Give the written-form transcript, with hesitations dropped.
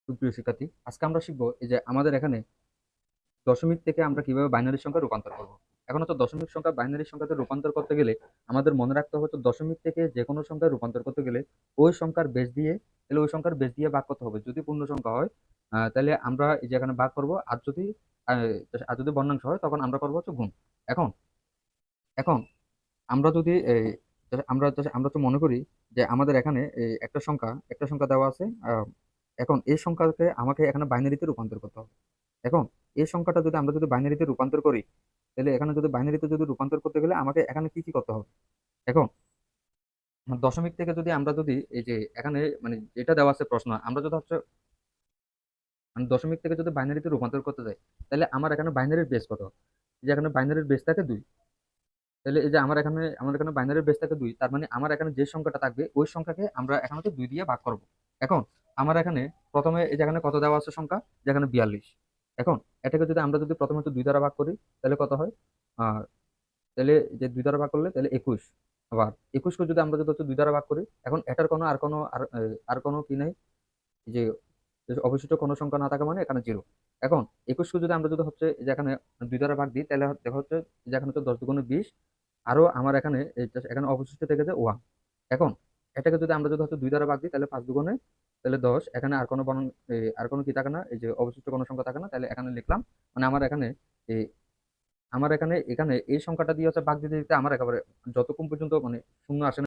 সুপ্রিয় শিক্ষার্থী, আজকে আমরা শিখবো এই যে আমাদের এখানে দশমিক থেকে আমরা কিভাবে বাইনারি সংখ্যা রূপান্তর করব। এখন হচ্ছে দশমিক সংখ্যা বাইনারি সংখ্যাতে রূপান্তর করতে গেলে আমাদের মনে রাখতে হবে হচ্ছে দশমিক থেকে যে কোনো সংখ্যায় রূপান্তর করতে গেলে ওই সংখ্যার বেস দিয়ে, তাহলে ওই সংখ্যার বেস দিয়ে ভাগ করতে হবে। যদি পূর্ণ সংখ্যা হয় তাহলে আমরা এই যে এখানে ভাগ করব, আহ, আর যদি বর্ণাংশ হয় তখন আমরা করবো হচ্ছে গুণ। এখন এখন আমরা যদি আমরা তো মনে করি যে আমাদের এখানে একটা সংখ্যা দেওয়া আছে। এখন এই সংখ্যাকে আমাকে এখানে বাইনারিতে রূপান্তর করতে হবে। এখন এই সংখ্যাটা যদি আমরা বাইনারিতে রূপান্তর করি, তাহলে এখানে যদি বাইনারিতে যদি রূপান্তর করতে গেলে আমাকে এখানে কি কি করতে হবে। এখন দশমিক থেকে যদি এই যে এখানে মানে যেটা দেওয়া আছে প্রশ্ন, আমরা যদি হচ্ছে মানে দশমিক থেকে যদি বাইনারিতে রূপান্তর করতে যাই, তাহলে আমার এখানে বাইনারির বেস কত। যে এখানে বাইনারির বেস থাকে 2, তাহলে এই যে আমার এখানে বাইনারির বেস থাকে 2, তার মানে আমার এখানে যে সংখ্যাটা থাকবে ওই সংখ্যাকে আমরা এখানে তো 2 দিয়ে ভাগ করব। এখন আমার এখানে প্রথমে এই যে এখানে কত দেওয়া আছে সংখ্যা, যেখানে 42। এখন এটাকে যদি প্রথমে একটু 2 দ্বারা ভাগ করি, তাহলে কত হয়? আহ তাহলে যে 2 দ্বারা ভাগ করলে তাহলে 21। আবার 21কে যদি আমরা যদি হচ্ছে 2 দ্বারা ভাগ করি, এখন এটার কোনো আর কোনো আর কোনো কি নাই, যে যে অবশিষ্ট কোনো সংখ্যা না থাকা মানে এখানে 0। এখন 21কে যদি আমরা যদি হচ্ছে এই যে এখানে 2 দ্বারা ভাগ দিই, তাহলে দেখা হচ্ছে যে এখানে হচ্ছে 10 × 20। আরো আমার এখানে এখানে অবশিষ্ট থেকে যায় 1। এখন এটাকে যদি আমরা যদি হচ্ছে 2 দ্বারা ভাগ দিই, তাহলে 5 × 2 তাহলে 10। এখানে আর কোনো আর কোনো কি থাকে না, এই যে অবশিষ্ট কোনো সংখ্যা থাকে না, তাহলে এখানে লিখলাম। মানে এই আমার এখানে এখানে এই সংখ্যাটা দিয়ে হচ্ছে ভাগ দিতে দিতে আমার একেবারে যতক্ষণ পর্যন্ত মানে শূন্য আসে